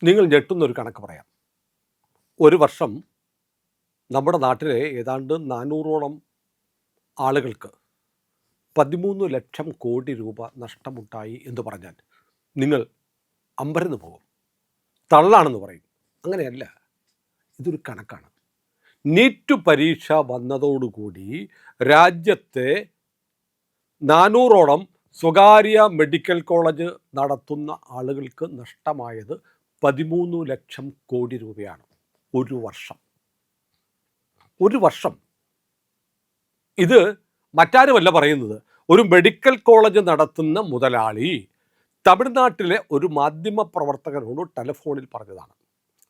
നിങ്ങൾ ഞെട്ടുന്നൊരു കണക്ക് പറയാം. ഒരു വർഷം നമ്മുടെ നാട്ടിലെ ഏതാണ്ട് 400ഓളം ആളുകൾക്ക് 13 ലക്ഷം കോടി രൂപ നഷ്ടമുണ്ടായി എന്ന് പറഞ്ഞാൽ നിങ്ങൾ അമ്പരന്ന് പോകും, തള്ളാണെന്ന് പറയും. അങ്ങനെയല്ല, ഇതൊരു കണക്കാണ്. നീറ്റ് പരീക്ഷ വന്നതോടുകൂടി രാജ്യത്തെ 400ഓളം സ്വകാര്യ മെഡിക്കൽ കോളേജ് നടത്തുന്ന ആളുകൾക്ക് നഷ്ടമായത് 13 ലക്ഷം കോടി രൂപയാണ്. ഒരു വർഷം. ഇത് മറ്റാരുമല്ല പറയുന്നത്, ഒരു മെഡിക്കൽ കോളേജ് നടത്തുന്ന മുതലാളി തമിഴ്നാട്ടിലെ ഒരു മാധ്യമ പ്രവർത്തകനോട് ടെലിഫോണിൽ പറഞ്ഞതാണ്.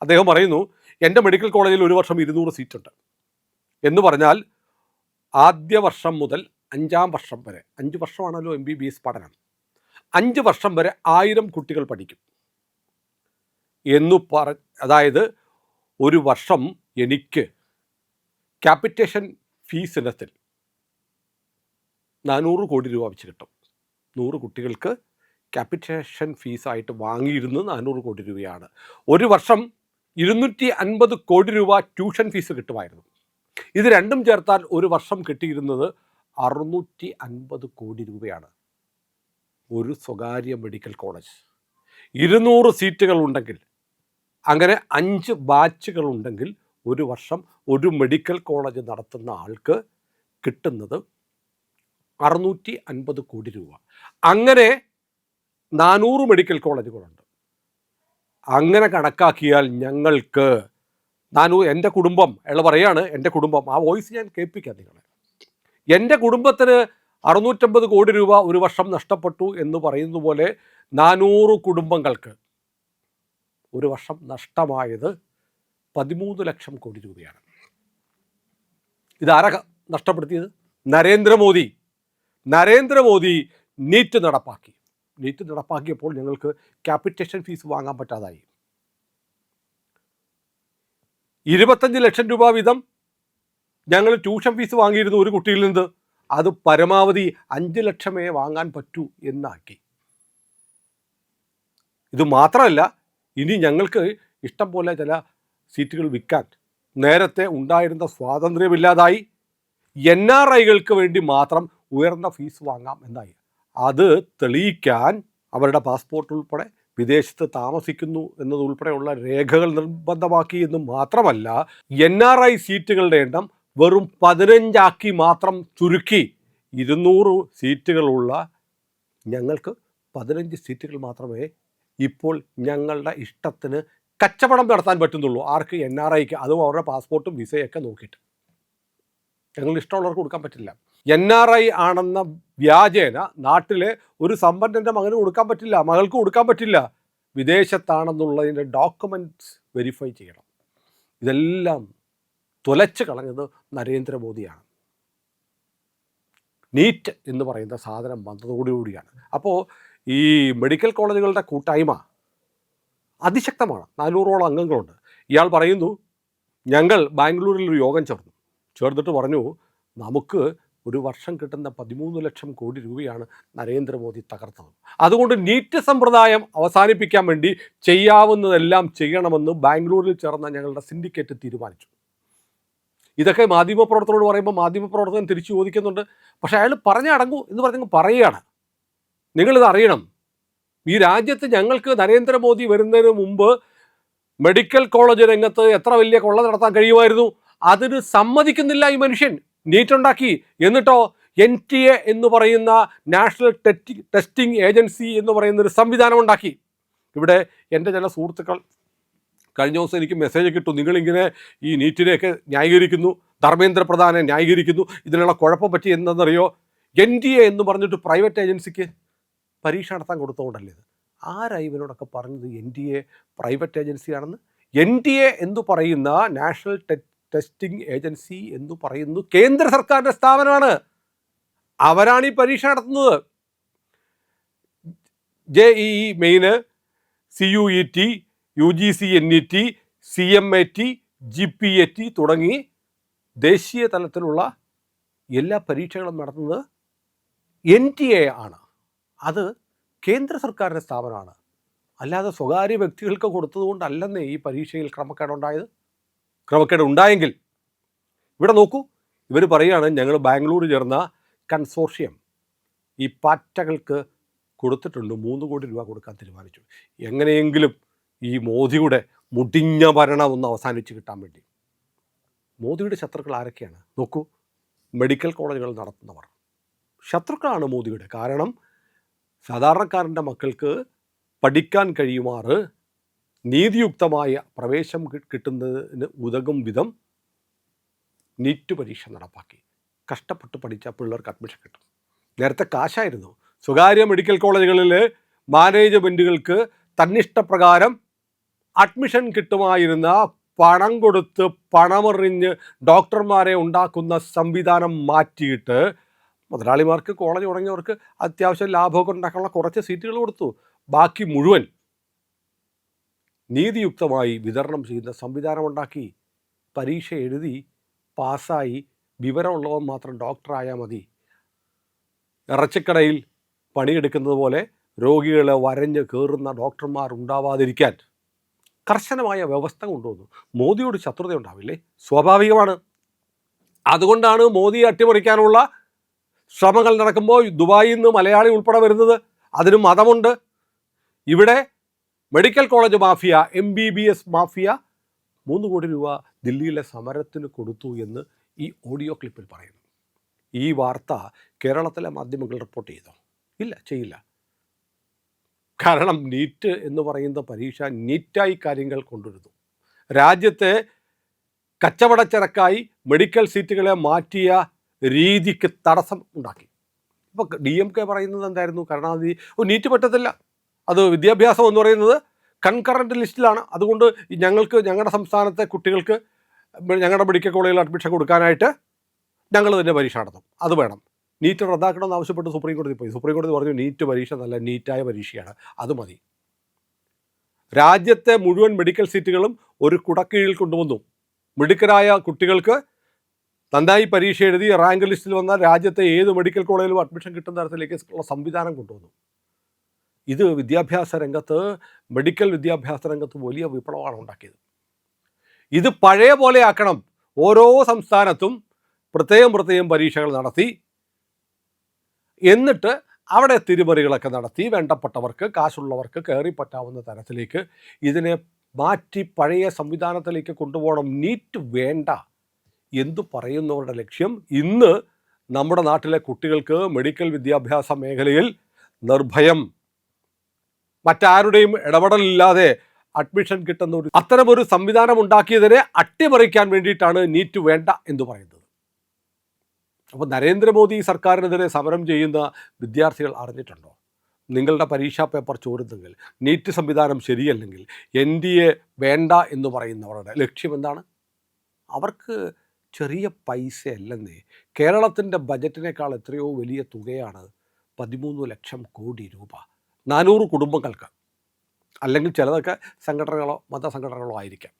അദ്ദേഹം പറയുന്നു, എൻ്റെ മെഡിക്കൽ കോളേജിൽ ഒരു വർഷം 200 സീറ്റുണ്ട് എന്ന് പറഞ്ഞാൽ ആദ്യ വർഷം മുതൽ 5-ാം വർഷം വരെ, 5 വർഷമാണല്ലോ MBBS പഠനം, 5 വർഷം വരെ 1000 കുട്ടികൾ പഠിക്കും അതായത് ഒരു വർഷം എനിക്ക് ക്യാപിറ്റേഷൻ ഫീസ് ഇനത്തിൽ 400 കോടി രൂപ വെച്ച് കിട്ടും. 100 കുട്ടികൾക്ക് ക്യാപിറ്റേഷൻ ഫീസായിട്ട് വാങ്ങിയിരുന്നത് 400 കോടി രൂപയാണ്. ഒരു വർഷം 250 കോടി രൂപ ട്യൂഷൻ ഫീസ് കിട്ടുമായിരുന്നു. ഇത് രണ്ടും ചേർത്താൽ ഒരു വർഷം കിട്ടിയിരുന്നത് 650 കോടി രൂപയാണ്. ഒരു സ്വകാര്യ മെഡിക്കൽ കോളേജ് 200 സീറ്റുകൾ ഉണ്ടെങ്കിൽ, അങ്ങനെ 5 ബാച്ചുകൾ ഉണ്ടെങ്കിൽ ഒരു വർഷം ഒരു മെഡിക്കൽ കോളേജ് നടത്തുന്ന ആൾക്ക് കിട്ടുന്നത് 650 കോടി രൂപ. അങ്ങനെ 400 മെഡിക്കൽ കോളേജുകളുണ്ട്. അങ്ങനെ കണക്കാക്കിയാൽ ഞങ്ങൾക്ക് എൻ്റെ കുടുംബം, അയാൾ പറയാണ്, എൻ്റെ കുടുംബം, ആ വോയിസ് ഞാൻ കേൾപ്പിക്കാം നിങ്ങളെ, എൻ്റെ കുടുംബത്തിന് 650 കോടി രൂപ ഒരു വർഷം നഷ്ടപ്പെട്ടു എന്ന് പറയുന്നത് പോലെ 400 കുടുംബങ്ങൾക്ക് ഒരു വർഷം നഷ്ടമായത് 13 ലക്ഷം കോടി രൂപയാണ്. ഇതാരാ നഷ്ടപ്പെടുത്തിയത്? നരേന്ദ്രമോദി നീറ്റ് നടപ്പാക്കിയപ്പോൾ ഞങ്ങൾക്ക് ക്യാപിറ്റേഷൻ ഫീസ് വാങ്ങാൻ പറ്റാതായി. 25 ലക്ഷം രൂപ വീതം ഞങ്ങൾ ട്യൂഷൻ ഫീസ് വാങ്ങിയിരുന്നു ഒരു കുട്ടിയിൽ നിന്ന്. അത് പരമാവധി 5 ലക്ഷമേ വാങ്ങാൻ പറ്റൂ എന്നാക്കി. ഇത് മാത്രമല്ല, ഇനി ഞങ്ങൾക്ക് ഇഷ്ടം പോലെ ചില സീറ്റുകൾ വിൽക്കാൻ നേരത്തെ ഉണ്ടായിരുന്ന സ്വാതന്ത്ര്യമില്ലാതായി. NRIകൾക്ക് വേണ്ടി മാത്രം ഉയർന്ന ഫീസ് വാങ്ങാം എന്നായി. അത് തെളിയിക്കാൻ അവരുടെ പാസ്പോർട്ട് ഉൾപ്പെടെ വിദേശത്ത് താമസിക്കുന്നു എന്നതുൾപ്പെടെയുള്ള രേഖകൾ നിർബന്ധമാക്കി എന്ന് മാത്രമല്ല, NRI സീറ്റുകളുടെ എണ്ണം വെറും 15 മാത്രം ചുരുക്കി. 200 സീറ്റുകളുള്ള ഞങ്ങൾക്ക് 15 സീറ്റുകൾ മാത്രമേ ഇപ്പോൾ ഞങ്ങളുടെ ഇഷ്ടത്തിന് കച്ചവടം നടത്താൻ പറ്റുന്നുള്ളൂ. ആർക്ക്? NRIക്ക്. അതും അവരുടെ പാസ്പോർട്ടും വിസയൊക്കെ നോക്കിയിട്ട്. ഞങ്ങൾ ഇഷ്ടമുള്ളവർക്ക് കൊടുക്കാൻ പറ്റില്ല. NRI ആണെന്ന വ്യാജേന നാട്ടിലെ ഒരു സമ്പന്നൻ്റെ മകന് കൊടുക്കാൻ പറ്റില്ല, മകൾക്ക് കൊടുക്കാൻ പറ്റില്ല. വിദേശത്താണെന്നുള്ളതിൻ്റെ ഡോക്യുമെൻറ്റ്സ് വെരിഫൈ ചെയ്യണം. ഇതെല്ലാം തുലച്ച് കളഞ്ഞത് നരേന്ദ്രമോദിയാണ്. നീറ്റ് എന്ന് പറയുന്ന സാധനം വന്നതോടുകൂടിയാണ്. അപ്പോൾ ഈ മെഡിക്കൽ കോളേജുകളുടെ കൂട്ടായ്മ അതിശക്തമാണ്. 400ഓളം അംഗങ്ങളുണ്ട്. ഇയാൾ പറയുന്നു, ഞങ്ങൾ ബാംഗ്ലൂരിൽ ഒരു യോഗം ചേർന്നിട്ട് പറഞ്ഞു, നമുക്ക് ഒരു വർഷം കിട്ടുന്ന 13 ലക്ഷം കോടി രൂപയാണ് നരേന്ദ്രമോദി തകർത്തത്. അതുകൊണ്ട് നീറ്റ് സമ്പ്രദായം അവസാനിപ്പിക്കാൻ വേണ്ടി ചെയ്യാവുന്നതെല്ലാം ചെയ്യണമെന്ന് ബാംഗ്ലൂരിൽ ചേർന്ന ഞങ്ങളുടെ സിൻഡിക്കേറ്റ് തീരുമാനിച്ചു. ഇതൊക്കെ മാധ്യമപ്രവർത്തകരോട് പറയുമ്പോൾ മാധ്യമപ്രവർത്തകൻ തിരിച്ചു ചോദിക്കുന്നുണ്ട്. പക്ഷേ അയാൾ പറഞ്ഞടങ്ങൂ എന്ന് പറഞ്ഞ് പറയുകയാണ്. നിങ്ങളിത് അറിയണം, ഈ രാജ്യത്ത് ഞങ്ങൾക്ക് നരേന്ദ്രമോദി വരുന്നതിന് മുമ്പ് മെഡിക്കൽ കോളേജ് രംഗത്ത് എത്ര വലിയ കൊള്ള നടത്താൻ കഴിയുമായിരുന്നു. അതിന് സമ്മതിക്കുന്നില്ല ഈ മനുഷ്യൻ. നീറ്റ് ഉണ്ടാക്കി, എന്നിട്ടോ NTA എന്ന് പറയുന്ന നാഷണൽ ടെസ്റ്റിംഗ് ഏജൻസി എന്ന് പറയുന്നൊരു സംവിധാനം ഉണ്ടാക്കി. ഇവിടെ എൻ്റെ ചില സുഹൃത്തുക്കൾ കഴിഞ്ഞ ദിവസം എനിക്ക് മെസ്സേജ് കിട്ടും, നിങ്ങളിങ്ങനെ ഈ നീറ്റിനെയൊക്കെ ന്യായീകരിക്കുന്നു, ധർമ്മേന്ദ്ര പ്രധാനെ ന്യായീകരിക്കുന്നു, ഇതിനുള്ള കുഴപ്പം പറ്റി എന്താണെന്നറിയോ? NTA എന്ന് പറഞ്ഞിട്ട് പ്രൈവറ്റ് ഏജൻസിക്ക് പരീക്ഷ നടത്താൻ കൊടുത്തുകൊണ്ടല്ലേ ഇത്. ആരായി ഇവനോടൊക്കെ പറഞ്ഞത് NTA പ്രൈവറ്റ് ഏജൻസിയാണെന്ന്? NTA എന്ന് പറയുന്ന നാഷണൽ ടെസ്റ്റിംഗ് ഏജൻസി എന്ന് പറയുന്നത് കേന്ദ്ര സർക്കാരിൻ്റെ സ്ഥാപനമാണ്. അവരാണ് ഈ പരീക്ഷ നടത്തുന്നത്. JEE main, CUET, UGC NET, CMAT, GPAT തുടങ്ങി ദേശീയ തലത്തിലുള്ള എല്ലാ പരീക്ഷകളും നടത്തുന്നത് NTA ആണ്. അത് കേന്ദ്ര സർക്കാരിൻ്റെ സ്ഥാപനമാണ്. അല്ലാതെ സ്വകാര്യ വ്യക്തികൾക്ക് കൊടുത്തതുകൊണ്ടല്ലെന്നേ ഈ പരീക്ഷയിൽ ക്രമക്കേടുണ്ടായത്. ക്രമക്കേട് ഉണ്ടായെങ്കിൽ ഇവിടെ നോക്കൂ, ഇവർ പറയുകയാണ് ഞങ്ങൾ ബാംഗ്ലൂർ ചേർന്ന കൺസോർഷ്യം ഈ പാറ്റകൾക്ക് കൊടുത്തിട്ടുണ്ട്, 3 കോടി രൂപ കൊടുക്കാൻ തീരുമാനിച്ചു. എങ്ങനെയെങ്കിലും ഈ മോദിയുടെ മുടിഞ്ഞ ഭരണം ഒന്ന് അവസാനിച്ച് കിട്ടാൻ വേണ്ടി. മോദിയുടെ ശത്രുക്കൾ ആരൊക്കെയാണ് നോക്കൂ, മെഡിക്കൽ കോളേജുകൾ നടത്തുന്നവർ ശത്രുക്കളാണ് മോദിയുടെ. കാരണം സാധാരണക്കാരൻ്റെ മക്കൾക്ക് പഠിക്കാൻ കഴിയുമാറ് നീതിയുക്തമായ പ്രവേശം കിട്ടുന്നതിന് ഉതകും വിധം നീറ്റ് പരീക്ഷ നടപ്പാക്കി. കഷ്ടപ്പെട്ട് പഠിച്ച പിള്ളേർക്ക് അഡ്മിഷൻ കിട്ടും. നേരത്തെ കാശായിരുന്നു. സ്വകാര്യ മെഡിക്കൽ കോളേജുകളിൽ മാനേജ്മെൻറ്റുകൾക്ക് തന്നിഷ്ടപ്രകാരം അഡ്മിഷൻ കിട്ടുമായിരുന്ന പണം കൊടുത്ത് പണമെറിഞ്ഞ് ഡോക്ടർമാരെ ഉണ്ടാക്കുന്ന സംവിധാനം മാറ്റിയിട്ട് മുതലാളിമാർക്ക് കോളേജ് തുടങ്ങിയവർക്ക് അത്യാവശ്യം ലാഭമൊക്കെ ഉണ്ടാക്കാനുള്ള കുറച്ച് സീറ്റുകൾ കൊടുത്തു. ബാക്കി മുഴുവൻ നീതിയുക്തമായി വിതരണം ചെയ്യുന്ന സംവിധാനമുണ്ടാക്കി. പരീക്ഷ എഴുതി പാസ്സായി വിവരമുള്ളവൻ മാത്രം ഡോക്ടറായാൽ മതി. ഇറച്ചിക്കടയിൽ പണിയെടുക്കുന്നത് പോലെ രോഗികളെ വരഞ്ഞ് കയറുന്ന ഡോക്ടർമാർ ഉണ്ടാവാതിരിക്കാൻ കർശനമായ വ്യവസ്ഥ കൊണ്ടുവന്നു. മോദിയോട് ശത്രുത ഉണ്ടാവില്ലേ? സ്വാഭാവികമാണ്. അതുകൊണ്ടാണ് മോദിയെ അട്ടിമറിക്കാനുള്ള ശ്രമങ്ങൾ നടക്കുമ്പോൾ ദുബായിൽ നിന്ന് മലയാളി ഉൾപ്പെടെ വരുന്നത്. അതിന് മതമുണ്ട്. ഇവിടെ medical college mafia, MBBS mafia 3 കോടി രൂപ ദില്ലിയിലെ സമരത്തിന് കൊടുത്തു എന്ന് ഈ ഓഡിയോ ക്ലിപ്പിൽ പറയുന്നു. ഈ വാർത്ത കേരളത്തിലെ മാധ്യമങ്ങൾ റിപ്പോർട്ട് ചെയ്തോ? ഇല്ല, ചെയ്യില്ല. കാരണം നീറ്റ് എന്ന് പറയുന്ന പരീക്ഷ നീറ്റായി കാര്യങ്ങൾ കൊണ്ടുവരുന്നു. രാജ്യത്തെ കച്ചവടച്ചരക്കായി മെഡിക്കൽ സീറ്റുകളെ മാറ്റിയ രീതിക്ക് തടസ്സം ഉണ്ടാക്കി. ഇപ്പോൾ DMK പറയുന്നത് എന്തായിരുന്നു? കരുണാനിധി നീറ്റ് പറ്റത്തില്ല, അത് വിദ്യാഭ്യാസം എന്ന് പറയുന്നത് കൺകറൻറ്റ് ലിസ്റ്റിലാണ്, അതുകൊണ്ട് ഞങ്ങളുടെ സംസ്ഥാനത്തെ കുട്ടികൾക്ക് ഞങ്ങളുടെ മെഡിക്കൽ കോളേജിൽ അഡ്മിഷൻ കൊടുക്കാനായിട്ട് ഞങ്ങൾ തന്നെ പരീക്ഷ നടത്തും, അത് വേണം. നീറ്റ് റദ്ദാക്കണമെന്ന് ആവശ്യപ്പെട്ട് സുപ്രീം കോടതി പോയി. സുപ്രീം കോടതി പറഞ്ഞു നീറ്റ് പരീക്ഷ നല്ല നീറ്റായ പരീക്ഷയാണ്, അത് മതി. രാജ്യത്തെ മുഴുവൻ മെഡിക്കൽ സീറ്റുകളും ഒരു കുടക്കീഴിൽ കൊണ്ടുവന്നു. മിടുക്കരായ കുട്ടികൾക്ക് നന്നായി പരീക്ഷ എഴുതി റാങ്ക് ലിസ്റ്റിൽ വന്നാൽ രാജ്യത്തെ ഏത് മെഡിക്കൽ കോളേജിലും അഡ്മിഷൻ കിട്ടുന്ന തരത്തിലേക്ക് ഉള്ള സംവിധാനം കൊണ്ടുവന്നു. ഇത് വിദ്യാഭ്യാസ രംഗത്ത്, മെഡിക്കൽ വിദ്യാഭ്യാസ രംഗത്ത് വലിയ വിപ്ലവമാണ് ഉണ്ടാക്കിയത്. ഇത് പഴയ പോലെ ആക്കണം. ഓരോ സംസ്ഥാനത്തും പ്രത്യേകം പരീക്ഷകൾ നടത്തി, എന്നിട്ട് അവിടെ തിരിമറികളൊക്കെ നടത്തി വേണ്ടപ്പെട്ടവർക്ക്, കാശുള്ളവർക്ക് കയറി പറ്റാവുന്ന തരത്തിലേക്ക് ഇതിനെ മാറ്റി പഴയ സംവിധാനത്തിലേക്ക് കൊണ്ടുപോകണം. നീറ്റ് വേണ്ട എന്തു പറയുന്നവരുടെ ലക്ഷ്യം ഇന്ന് നമ്മുടെ നാട്ടിലെ കുട്ടികൾക്ക് മെഡിക്കൽ വിദ്യാഭ്യാസ മേഖലയിൽ നിർഭയം, മറ്റാരുടെയും ഇടപെടലില്ലാതെ അഡ്മിഷൻ കിട്ടുന്ന അത്തരമൊരു സംവിധാനം ഉണ്ടാക്കിയതിനെ അട്ടിമറിക്കാൻ വേണ്ടിയിട്ടാണ് നീറ്റ് വേണ്ട എന്ന് പറയുന്നത്. അപ്പോൾ നരേന്ദ്രമോദി സർക്കാരിനെതിരെ സമരം ചെയ്യുന്ന വിദ്യാർത്ഥികൾ അറിഞ്ഞിട്ടുണ്ടോ? നിങ്ങളുടെ പരീക്ഷാ പേപ്പർ ചോരുന്നെങ്കിൽ, നീറ്റ് സംവിധാനം ശരിയല്ലെങ്കിൽ NDA വേണ്ട എന്ന് പറയുന്നവരുടെ ലക്ഷ്യം എന്താണ്? അവർക്ക് ചെറിയ പൈസയല്ലെന്നേ. കേരളത്തിൻ്റെ ബജറ്റിനേക്കാൾ എത്രയോ വലിയ തുകയാണ് 13 ലക്ഷം കോടി രൂപ. 400 കുടുംബങ്ങൾക്ക്, അല്ലെങ്കിൽ ചിലതൊക്കെ സംഘടനകളോ മതസംഘടനകളോ ആയിരിക്കാം.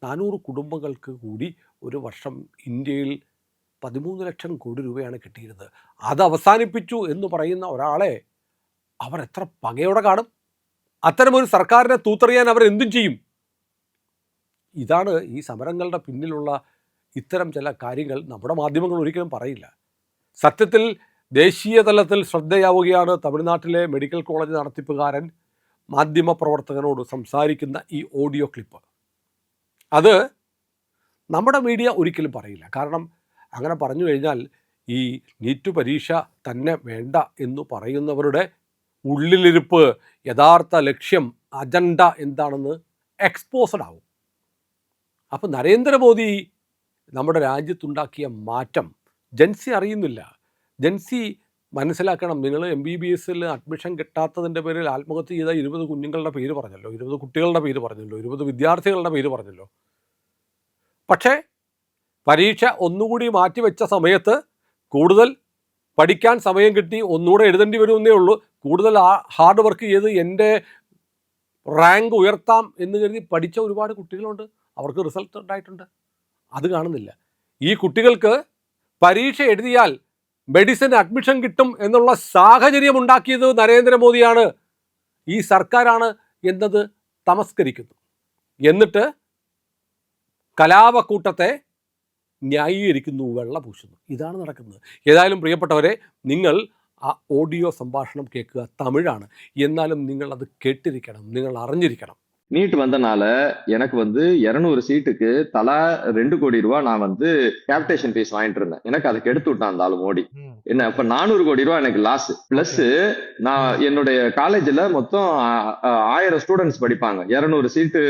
400 കുടുംബങ്ങൾക്ക് കൂടി ഒരു വർഷം ഇന്ത്യയിൽ 13 ലക്ഷം കോടി രൂപയാണ് കിട്ടിയിരുന്നത്. അത് അവസാനിപ്പിച്ചു എന്ന് പറയുന്ന ഒരാളെ അവർ എത്ര പകയോടെ കാണും? അത്തരമൊരു സർക്കാരിനെ തൂത്തെറിയാൻ അവർ എന്തും ചെയ്യും. ഇതാണ് ഈ സമരങ്ങളുടെ പിന്നിലുള്ള ഇത്തരം ചില കാര്യങ്ങൾ നമ്മുടെ മാധ്യമങ്ങൾ ഒരിക്കലും പറയില്ല. സത്യത്തിൽ ദേശീയ തലത്തിൽ ശ്രദ്ധയാവുകയാണ് തമിഴ്നാട്ടിലെ മെഡിക്കൽ കോളേജ് നടത്തിപ്പുകാരൻ മാധ്യമപ്രവർത്തകനോട് സംസാരിക്കുന്ന ഈ ഓഡിയോ ക്ലിപ്പ്. അത് നമ്മുടെ മീഡിയ ഒരിക്കലും പറയില്ല. കാരണം അങ്ങനെ പറഞ്ഞു കഴിഞ്ഞാൽ ഈ നീറ്റ് പരീക്ഷ തന്നെ വേണ്ട എന്ന് പറയുന്നവരുടെ ഉള്ളിലിരിപ്പ്, യഥാർത്ഥ ലക്ഷ്യം, അജണ്ട എന്താണെന്ന് എക്സ്പോസ്ഡ് ആവും. അപ്പോൾ നരേന്ദ്രമോദി നമ്മുടെ രാജ്യത്തുണ്ടാക്കിയ മാറ്റം ജൻസി അറിയുന്നില്ല. ജൻസി മനസ്സിലാക്കണം. നിങ്ങൾ MBBSൽ അഡ്മിഷൻ കിട്ടാത്തതിൻ്റെ പേരിൽ ആത്മഹത്യ ചെയ്ത 20 കുഞ്ഞുങ്ങളുടെ പേര് പറഞ്ഞല്ലോ, 20 കുട്ടികളുടെ പേര് പറഞ്ഞല്ലോ, 20 വിദ്യാർത്ഥികളുടെ പേര് പറഞ്ഞല്ലോ. പക്ഷേ പരീക്ഷ ഒന്നുകൂടി മാറ്റിവെച്ച സമയത്ത് കൂടുതൽ പഠിക്കാൻ സമയം കിട്ടി, ഒന്നുകൂടെ എഴുതേണ്ടി വരുമെന്നേ ഉള്ളൂ. കൂടുതൽ ഹാർഡ് വർക്ക് ചെയ്ത് എൻ്റെ റാങ്ക് ഉയർത്താം എന്ന് കരുതി പഠിച്ച ഒരുപാട് കുട്ടികളുണ്ട്. അവർക്ക് റിസൾട്ട് ഉണ്ടായിട്ടുണ്ട്. അത് കാണുന്നില്ല. ഈ കുട്ടികൾക്ക് പരീക്ഷ എഴുതിയാൽ മെഡിസിൻ അഡ്മിഷൻ കിട്ടും എന്നുള്ള സാഹചര്യം ഉണ്ടാക്കിയത് നരേന്ദ്രമോദിയാണ്, ഈ സർക്കാരാണ് എന്നത് തമസ്കരിക്കുന്നു. എന്നിട്ട് കലാപക്കൂട്ടത്തെ ന്യായീകരിക്കുന്നു, വെള്ള പൂശുന്നു. ഇതാണ് നടക്കുന്നത്. ഏതായാലും പ്രിയപ്പെട്ടവരെ, നിങ്ങൾ ആ ഓഡിയോ സംഭാഷണം കേൾക്കുക. തമിഴാണ്, എന്നാലും നിങ്ങൾ அது கேட்டிருக்கணும், നിങ്ങൾ അറിഞ്ഞിരിക്കണം. நீட் வந்தனால எனக்கு 200 சீட்டுக்கு தலா 2 கோடி ரூபாய் நான் கேபிடேஷன் ஃபீஸ் வாங்கிட்டு இருந்தேன். எனக்கு அதுக்கு எடுத்து விட்டான் அந்த ஆளு மோடி. என்ன இப்ப 400 கோடி ரூபாய் எனக்கு லாஸ். பிளஸ் நான் என்னுடைய காலேஜ்ல மொத்தம் 1000 ஸ்டூடெண்ட்ஸ் படிப்பாங்க. 200 seat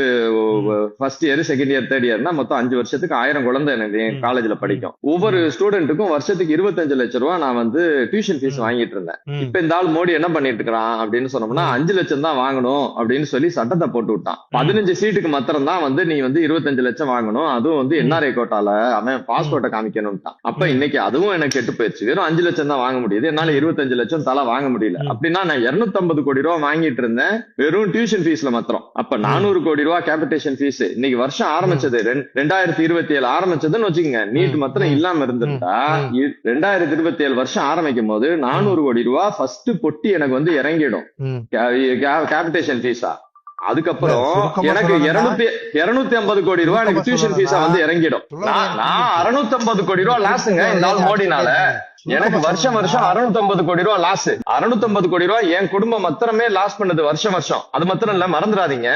first year, second year, third இயர்னா மொத்தம் 5 வருஷத்துக்கு 1000 குழந்தை எனக்கு என் காலேஜ்ல படிக்கும். ஒவ்வொரு ஸ்டூடெண்ட்டுக்கும் வருஷத்துக்கு 25 லட்சம் ரூபாய் நான் டியூஷன் ஃபீஸ் வாங்கிட்டு இருந்தேன். இப்ப இந்த ஆள் மோடி என்ன பண்ணிட்டு இருக்கிறான் அப்படின்னு சொன்னோம்னா 5 லட்சம் தான் வாங்கணும் அப்படின்னு சொல்லி சட்டத்தை போட்டு விட்டான். 15 சீட்டுக்கு மாத்திரம் தான் நீ 25 லட்சம் வாங்கணும், அதுவும் என்ஆர்ஐ கோட்டால அவன் பாஸ்போர்ட்டை காமிக்கணும்ட்டான். அப்ப இன்னைக்கு அதுவும் எனக்கு கெட்டு போயிடுச்சு. வெறும் 5 லட்சம் தான் வாங்க முடியுது, என்னால 25 லட்சம் தலா வாங்க முடியல. அப்படின்னா நான் 250 கோடி ரூபாய் வாங்கிட்டு இருந்தேன் வெறும் டியூஷன் ஃபீஸ்ல மாத்திரம். அப்ப 400 கோடி ரூபாய் கேபிடேஷன் ஃபீஸ். இன்னைக்கு வருஷம் ஆரம்பிச்சது 2027 ஆரம்பிச்சதுன்னு வச்சுக்கோங்க. நீட் மாத்திரம் இல்லாம இருந்திருந்தா 2027 வருஷம் ஆரம்பிக்கும் போது 400 கோடி ரூபாய் ஃபர்ஸ்ட் பொட்டி எனக்கு இறங்கிடும் கேபிடேஷன் ஃபீஸா. அதுக்கப்புறம் எனக்கு 250 கோடி ரூபாய் எனக்கு டியூஷன் ஃபீஸா இறங்கிடும். நான் 650 கோடி ரூபாய் லாஸ்ங்க இந்த ஆள் மோடினால. எனக்கு வருஷம் 650 கோடி ரூபாய் லாஸ். 650 கோடி ரூபாய் என் குடும்பம் மாத்திரமே லாஸ் பண்ணது வருஷம். அது மாத்திரம் இல்ல, மறந்துடாதீங்க,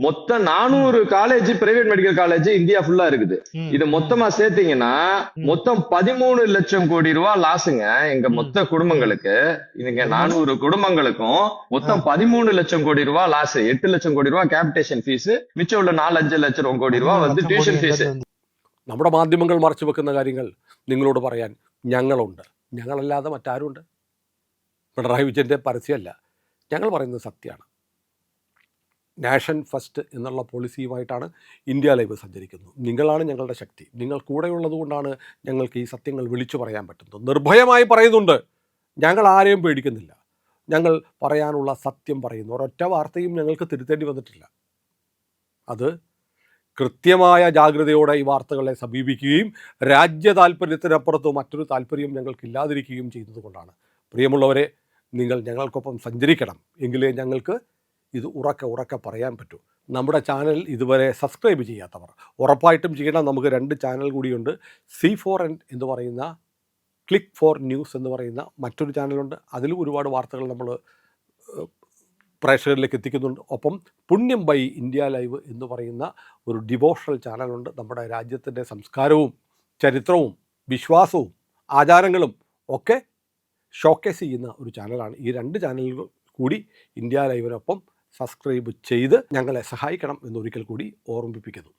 மொத்தம் 400 college, private medical college India ஃபுல்லா இருக்குது. இது மொத்தமா சேர்த்தீங்கன்னா மொத்தம் 13 லட்சம் கோடி ரூபாய் லாஸுங்க எங்க மொத்த குடும்பங்களுக்கு. இதுங்க 400 குடும்பங்களுக்கும் மொத்தம் 13 லட்சம் கோடி ரூபாய் லாஸ். 8 லட்சம் கோடி ரூபாய் கேபிடேஷன் ஃபீஸ், மிச்சம் உள்ள 4-5 ലക്ഷം കോടി രൂപ ട്യൂഷൻ ഫീസ്. നമ്മുടെ മാധ്യമങ്ങൾ മറച്ചു വെക്കുന്ന കാര്യങ്ങൾ നിങ്ങളോട് പറയാൻ ഞങ്ങളുണ്ട്. ഞങ്ങളല്ലാതെ മറ്റാരുണ്ട്? പിണറായി വിജയൻ്റെ പരസ്യമല്ല, ഞങ്ങൾ പറയുന്നത് സത്യമാണ്. നാഷൻ ഫസ്റ്റ് എന്നുള്ള പോളിസിയുമായിട്ടാണ് ഇന്ത്യ ലൈവ് സഞ്ചരിക്കുന്നത്. നിങ്ങളാണ് ഞങ്ങളുടെ ശക്തി. നിങ്ങൾ കൂടെയുള്ളത് കൊണ്ടാണ് ഞങ്ങൾക്ക് ഈ സത്യങ്ങൾ വിളിച്ചു പറയാൻ പറ്റുന്നത്. നിർഭയമായി പറയുന്നുണ്ട്. ഞങ്ങൾ ആരെയും പേടിക്കുന്നില്ല. ഞങ്ങൾ പറയാനുള്ള സത്യം പറയുന്നു. ഒരൊറ്റ വാർത്തയും ഞങ്ങൾക്ക് തിരുത്തേണ്ടി വന്നിട്ടില്ല. അത് കൃത്യമായ ജാഗ്രതയോടെ ഈ വാർത്തകളെ സമീപിക്കുകയും രാജ്യ താല്പര്യത്തിനപ്പുറത്ത് മറ്റൊരു താല്പര്യം ഞങ്ങൾക്കില്ലാതിരിക്കുകയും ചെയ്യുന്നതുകൊണ്ടാണ്. പ്രിയമുള്ളവരെ, നിങ്ങൾ ഞങ്ങൾക്കൊപ്പം സഞ്ചരിക്കണം. എങ്കിലേ ഞങ്ങൾക്ക് ഇത് ഉറക്കെ പറയാൻ പറ്റൂ. നമ്മുടെ ചാനൽ ഇതുവരെ സബ്സ്ക്രൈബ് ചെയ്യാത്തവർ ഉറപ്പായിട്ടും ചെയ്യണം. നമുക്ക് 2 ചാനൽ കൂടിയുണ്ട്. C4N എന്ന് പറയുന്ന, ക്ലിക്ക് ഫോർ ന്യൂസ് എന്ന് പറയുന്ന മറ്റൊരു ചാനലുണ്ട്. അതിലും ഒരുപാട് വാർത്തകൾ നമ്മൾ പ്രേക്ഷകരിലേക്ക് എത്തിക്കുന്നുണ്ട്. ഒപ്പം പുണ്യം ബൈ ഇന്ത്യ ലൈവ് എന്ന് പറയുന്ന ഒരു ഡിവോഷണൽ ചാനലുണ്ട്. നമ്മുടെ രാജ്യത്തിൻ്റെ സംസ്കാരവും ചരിത്രവും വിശ്വാസവും ആചാരങ്ങളും ഒക്കെ ഷോക്കേസ് ചെയ്യുന്ന ഒരു ചാനലാണ്. ഈ 2 ചാനലുകൾ കൂടി ഇന്ത്യ ലൈവിനൊപ്പം സബ്സ്ക്രൈബ് ചെയ്ത് ഞങ്ങളെ സഹായിക്കണം എന്നൊരിക്കൽ കൂടി ഓർമ്മിപ്പിക്കുന്നു.